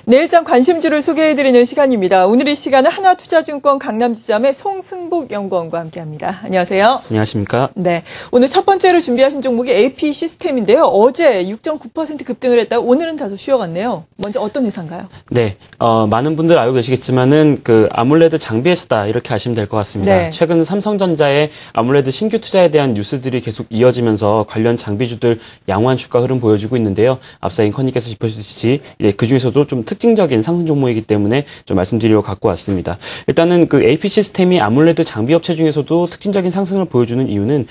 내일장 관심주를 소개해드리는 시간입니다. 오늘 이 시간은 하나투자증권 강남지점의 송승복 연구원과 함께합니다. 안녕하세요. 안녕하십니까. 네, 오늘 첫 번째로 준비하신 종목이 AP 시스템인데요. 어제 6.9% 급등을 했다가 오늘은 다소 쉬어갔네요. 먼저 어떤 회사인가요? 네, 많은 분들 알고 계시겠지만은 그 아몰레드 장비 회사다 이렇게 아시면 될 것 같습니다. 네. 최근 삼성전자의 아몰레드 신규 투자에 대한 뉴스들이 계속 이어지면서 관련 장비주들 양호한 주가 흐름 보여주고 있는데요. 앞서 앵커님께서 짚어주셨듯이 그 중에서도 좀 특징적인 상승 종목이기 때문에 좀 말씀드리려고 갖고 왔습니다. 일단은 그 AP 시스템이 아몰레드 장비 업체 중에서도 특징적인 상승을 보여주는 이유는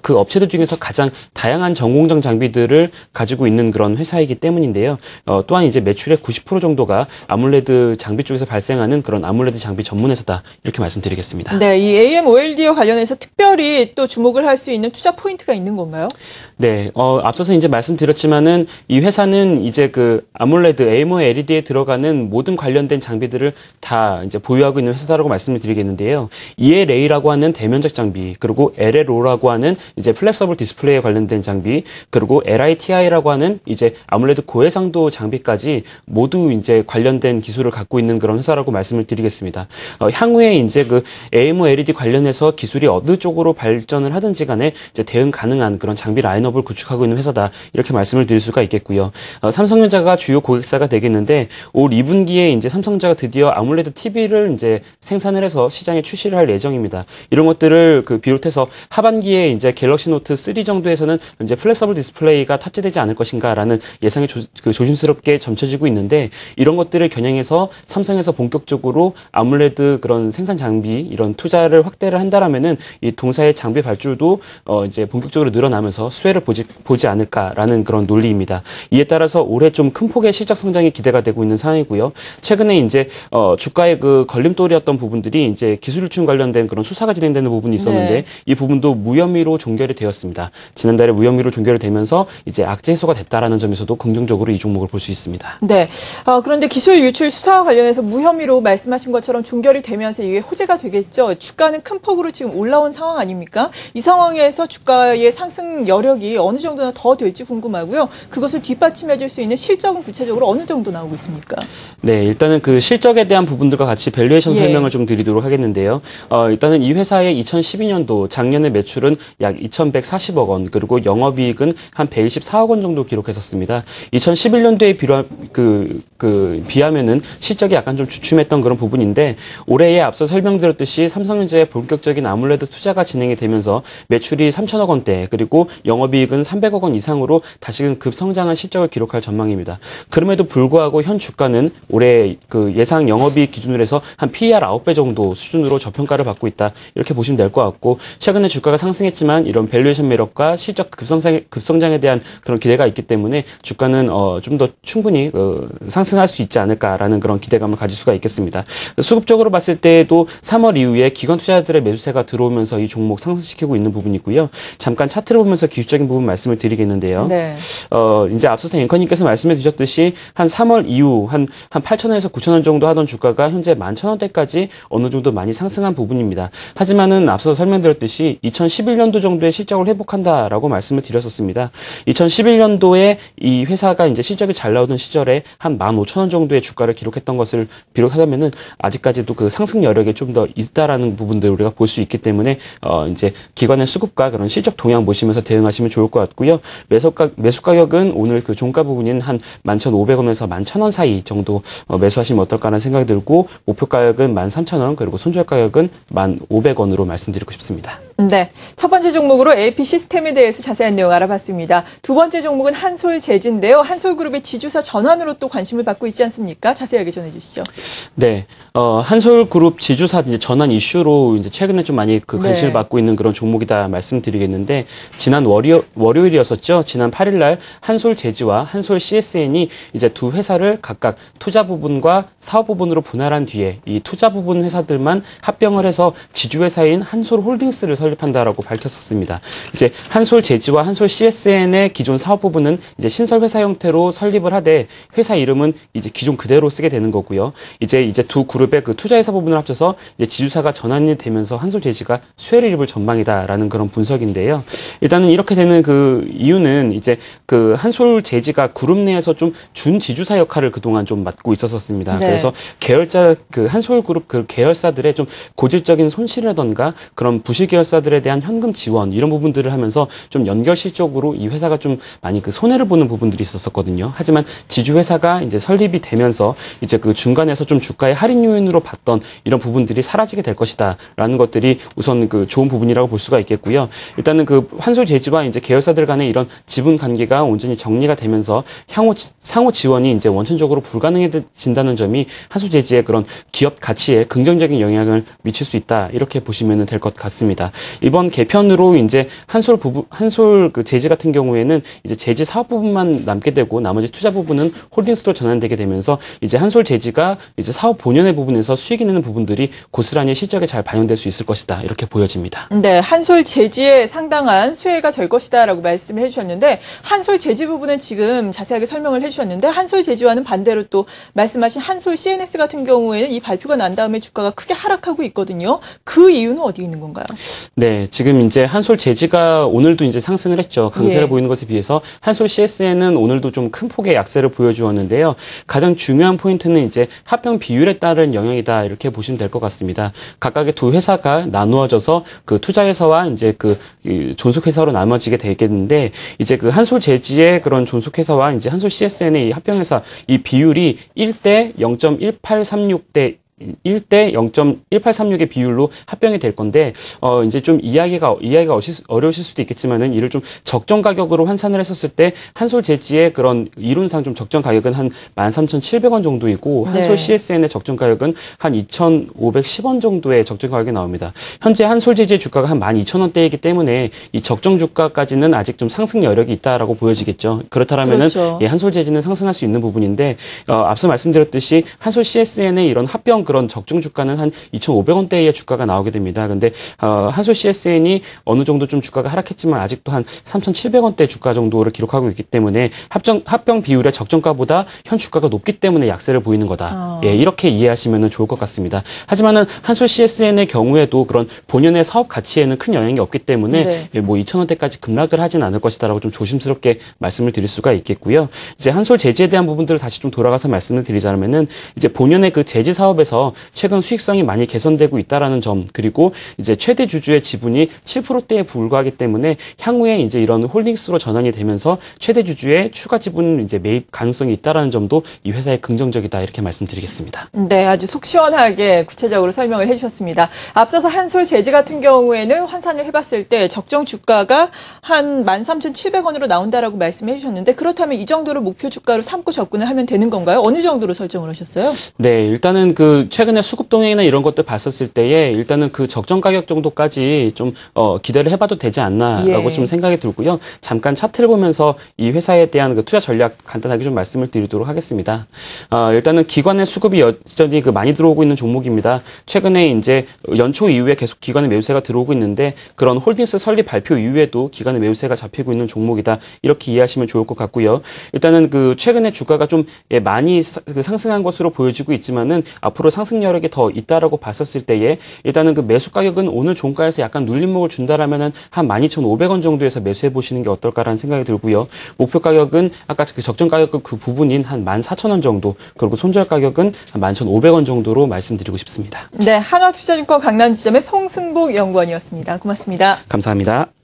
그 업체들 중에서 가장 다양한 전공정 장비들을 가지고 있는 그런 회사이기 때문인데요. 또한 이제 매출의 90% 정도가 아몰레드 장비 쪽에서 발생하는 그런 아몰레드 장비 전문 회사다 이렇게 말씀드리겠습니다. 네, 이 AMOLED와 관련해서 특별히 또 주목을 할 수 있는 투자 포인트가 있는 건가요? 네, 앞서서 이제 말씀드렸지만은 이 회사는 이제 그 아몰레드 AMOLED에 들어가는 모든 관련된 장비들을 다 이제 보유하고 있는 회사다라고 말씀을 드리겠는데요. ELA라고 하는 대면적 장비, 그리고 LLO라고 하는 이제 플렉서블 디스플레이에 관련된 장비, 그리고 LITI라고 하는 이제 아몰레드 고해상도 장비까지 모두 이제 관련된 기술을 갖고 있는 그런 회사라고 말씀을 드리겠습니다. 향후에 이제 그 AMOLED 관련해서 기술이 어느 쪽으로 발전을 하든지 간에 이제 대응 가능한 그런 장비 라인업을 구축하고 있는 회사다 이렇게 말씀을 드릴 수가 있겠고요. 삼성전자가 주요 고객사가 되겠는데 올 2분기에 이제 삼성전자가 드디어 아몰레드 TV를 이제 생산을 해서 시장에 출시를 할 예정입니다. 이런 것들을 비롯해서 하반기에 이제 갤럭시 노트 3 정도에서는 이제 플렉서블 디스플레이가 탑재되지 않을 것인가라는 예상이 조심스럽게 점쳐지고 있는데 이런 것들을 겨냥해서 삼성에서 본격적으로 아몰레드 그런 생산 장비 이런 투자를 확대를 한다라면은 이 동사의 장비 발주도 이제 본격적으로 늘어나면서 수혜를 보지 않을까라는 그런 논리입니다. 이에 따라서 올해 좀 큰 폭의 실적 성장이 기대가 되고 있는 상황이고요. 최근에 이제 주가의 그 걸림돌이었던 부분들이 이제 기술 유출 관련된 그런 수사가 진행되는 부분이 있었는데 네. 이 부분도 무혐의로 종결이 되었습니다. 지난달에 무혐의로 종결이 되면서 이제 악재 해소가 됐다라는 점에서도 긍정적으로 이 종목을 볼 수 있습니다. 네. 그런데 기술 유출 수사와 관련해서 무혐의로 말씀하신 것처럼 종결이 되면서 이게 호재가 되겠죠. 주가는 큰 폭으로 지금 올라온 상황 아닙니까? 이 상황에서 주가의 상승 여력이 어느 정도나 더 될지 궁금하고요. 그것을 뒷받침해 줄 수 있는 실적은 구체적으로 어느 정도 나오고 있습니까? 네, 일단은 그 실적에 대한 부분들과 같이 밸류에이션 설명을 좀 드리도록 하겠는데요. 일단은 이 회사의 2012년도 작년의 매출은 약 2,140억 원, 그리고 영업이익은 한 124억 원 정도 기록했었습니다. 2011년도에 비하면은 실적이 약간 좀 주춤했던 그런 부분인데 올해에 앞서 설명드렸듯이 삼성전자의 본격적인 아몰레드 투자가 진행이 되면서 매출이 3천억 원대, 그리고 영업이익은 300억 원 이상으로 다시금 급성장한 실적을 기록할 전망입니다. 그럼에도 불구하고 현 주가는 올해 그 예상 영업이익 기준으로 해서 한 PER 9배 정도 수준으로 저평가를 받고 있다 이렇게 보시면 될 것 같고, 최근에 주가가 상승했지만 이런 밸류에이션 매력과 실적 급성장에 대한 그런 기대가 있기 때문에 주가는 좀 더 충분히 상승할 수 있지 않을까라는 그런 기대감을 가질 수가 있겠습니다. 수급적으로 봤을 때에도 3월 이후에 기관 투자자들의 매수세가 들어오면서 이 종목 상승시키고 있는 부분이고요. 잠깐 차트를 보면서 기술적인 부분 말씀을 드리겠는데요. 네. 이제 앞서서 앵커님께서 말씀해 주셨듯이 한 3월 이후 한 8,000원에서 9,000원 정도 하던 주가가 현재 11,000원대까지 어느 정도 많이 상승한 부분입니다. 하지만은 앞서 설명드렸듯이 2011년도 정도의 실적을 회복한다라고 말씀을 드렸었습니다. 2011년도에 이 회사가 이제 실적이 잘 나오던 시절에 한 15,000원 정도의 주가를 기록했던 것을 비롯하면은 아직까지도 그 상승 여력이 좀 더 있다라는 부분들 우리가 볼 수 있기 때문에 이제 기관의 수급과 그런 실적 동향 보시면서 대응하시면 좋을 것 같고요. 매수 가격은 오늘 그 종가 부분인 한 11,500원에서 11,000원 사이 정도 매수하시면 어떨까라는 생각이 들고, 목표 가격은 13,000원, 그리고 손절 가격은 1,500원으로 말씀드리고 싶습니다. 네, 첫 번째 종목으로 AP 시스템에 대해서 자세한 내용 알아봤습니다. 두 번째 종목은 한솔재즈인데요. 한솔그룹의 지주사 전환으로 또 관심을 받고 있지 않습니까? 자세하게 전해주시죠. 네, 한솔그룹 지주사 이제 전환 이슈로 이제 최근에 좀 많이 그 관심을 받고 있는 그런 종목이다 말씀드리겠는데, 지난 월요일이었었죠. 지난 8일날 한솔재즈와 한솔 CSN이 이제 두 회사를 각각 투자 부분과 사업 부분으로 분할한 뒤에 이 투자 부분 회사들만 합병을 해서 지주회사인 한솔홀딩스를 설립한다라고 밝혔었습니다. 이제 한솔제지와 한솔 CSN의 기존 사업 부분은 이제 신설 회사 형태로 설립을 하되 회사 이름은 이제 기존 그대로 쓰게 되는 거고요. 이제 두 그룹의 그 투자회사 부분을 합쳐서 이제 지주사가 전환이 되면서 한솔제지가 수혜를 입을 전망이다라는 그런 분석인데요. 일단은 이렇게 되는 그 이유는 이제 그 한솔제지가 그룹 내에서 좀 준지주사 역할을 그동안 좀 맡고 있었습니다. 네. 그래서 계열자 그 한솔그룹 그 계열사들의 좀 고질적인 손실이라던가 그런 부실 계열사들에 대한 현금 지원 이런 부분들을 하면서 좀 연결실적으로 이 회사가 좀 많이 그 손해를 보는 부분들이 있었거든요. 하지만 지주회사가 이제 설립이 되면서 이제 그 중간에서 좀 주가의 할인 요인으로 봤던 이런 부분들이 사라지게 될 것이다라는 것들이 우선 그 좋은 부분이라고 볼 수가 있겠고요. 일단은 그 한솔제지와 이제 계열사들 간의 이런 지분 관계가 온전히 정리가 되면서 상호 지원이 이제 원천적으로 불가능해진다는 점이 한솔제지의 그런 기업 가치에 긍정적인 영향을 미칠 수 있다 이렇게 보시면 될 것 같습니다. 이번 개편으로 이제 한솔 그 제지 같은 경우에는 이제 제지 사업 부분만 남게 되고 나머지 투자 부분은 홀딩스로 전환되게 되면서 이제 한솔 제지가 이제 사업 본연의 부분에서 수익이 내는 부분들이 고스란히 실적에 잘 반영될 수 있을 것이다 이렇게 보여집니다. 네, 한솔 제지에 상당한 수혜가 될 것이다라고 말씀을 해주셨는데 한솔 제지 부분은 지금 자세하게 설명을 해주셨는데 한솔 제지와는 반대로 또 말씀하신 한솔 CNS 같은 경우에는 이 발표가 난 다음에 주가가 크게 하락하고 있거든요. 그 이유는 어디 있는 건가요? 네, 지금 이제 한솔 제지가 오늘도 이제 상승을 했죠. 강세를 보이는 것에 비해서 한솔 CSN은 오늘도 좀 큰 폭의 약세를 보여주었는데요. 가장 중요한 포인트는 이제 합병 비율에 따른 영향이다 이렇게 보시면 될 것 같습니다. 각각의 두 회사가 나누어져서 그 투자회사와 이제 그 존속회사로 나눠지게 되겠는데 이제 그 한솔 제지의 그런 존속회사와 이제 한솔 CSN의 이 합병회사 이 비율이 1대 0.1836대 1대 0.1836의 비율로 합병이 될 건데, 이제 좀 이해하기가 어려우실 수도 있겠지만은, 이를 좀 적정 가격으로 환산을 했었을 때, 한솔 제지의 그런 이론상 좀 적정 가격은 한 13,700원 정도이고, 한솔 CSN의 적정 가격은 한 2,510원 정도의 적정 가격이 나옵니다. 현재 한솔 제지의 주가가 한 12,000원대이기 때문에, 이 적정 주가까지는 아직 좀 상승 여력이 있다라고 보여지겠죠. 그렇다면은, 그렇죠. 예, 한솔 제지는 상승할 수 있는 부분인데, 앞서 말씀드렸듯이, 한솔 CSN의 이런 합병 그런 적정 주가는 한 2,500원대의 주가가 나오게 됩니다. 근데 한솔 CSN이 어느 정도 좀 주가가 하락했지만 아직도 한 3,700원대 주가 정도를 기록하고 있기 때문에 합병 비율의 적정가보다 현 주가가 높기 때문에 약세를 보이는 거다. 예, 이렇게 이해하시면 좋을 것 같습니다. 하지만은 한솔 CSN의 경우에도 그런 본연의 사업 가치에는 큰 영향이 없기 때문에 예, 뭐 2,000원대까지 급락을 하진 않을 것이다라고 좀 조심스럽게 말씀을 드릴 수가 있겠고요. 이제 한솔 제지에 대한 부분들을 다시 좀 돌아가서 말씀을 드리자면은 이제 본연의 그 제지 사업에서 최근 수익성이 많이 개선되고 있다라는 점, 그리고 이제 최대 주주의 지분이 7%대에 불과하기 때문에 향후에 이제 이런 홀딩스로 전환이 되면서 최대 주주의 추가 지분 이제 매입 가능성이 있다라는 점도 이 회사의 긍정적이다 이렇게 말씀드리겠습니다. 네, 아주 속 시원하게 구체적으로 설명을 해주셨습니다. 앞서서 한솔 제지 같은 경우에는 환산을 해봤을 때 적정 주가가 한 13,700원으로 나온다라고 말씀해 주셨는데 그렇다면 이 정도를 목표 주가로 삼고 접근을 하면 되는 건가요? 어느 정도로 설정을 하셨어요? 네, 일단은 그 최근에 수급 동행이나 이런 것들 봤었을 때에 일단은 그 적정 가격 정도까지 좀 기대를 해봐도 되지 않나라고 좀 생각이 들고요. 잠깐 차트를 보면서 이 회사에 대한 그 투자 전략 간단하게 좀 말씀을 드리도록 하겠습니다. 일단은 기관의 수급이 여전히 그 많이 들어오고 있는 종목입니다. 최근에 이제 연초 이후에 계속 기관의 매수세가 들어오고 있는데 그런 홀딩스 설립 발표 이후에도 기관의 매수세가 잡히고 있는 종목이다. 이렇게 이해하시면 좋을 것 같고요. 일단은 그 최근에 주가가 좀 많이 상승한 것으로 보여지고 있지만은 앞으로 상승 여력이 더 있다라고 봤었을 때에 일단은 그 매수 가격은 오늘 종가에서 약간 눌림목을 준다라면은 한 12,500원 정도에서 매수해 보시는 게 어떨까라는 생각이 들고요. 목표 가격은 아까 그 적정 가격 그 부분인 한 14,000원 정도, 그리고 손절 가격은 한 11,500원 정도로 말씀드리고 싶습니다. 네, 한화투자증권 강남지점의 송승복 연구원이었습니다. 고맙습니다. 감사합니다.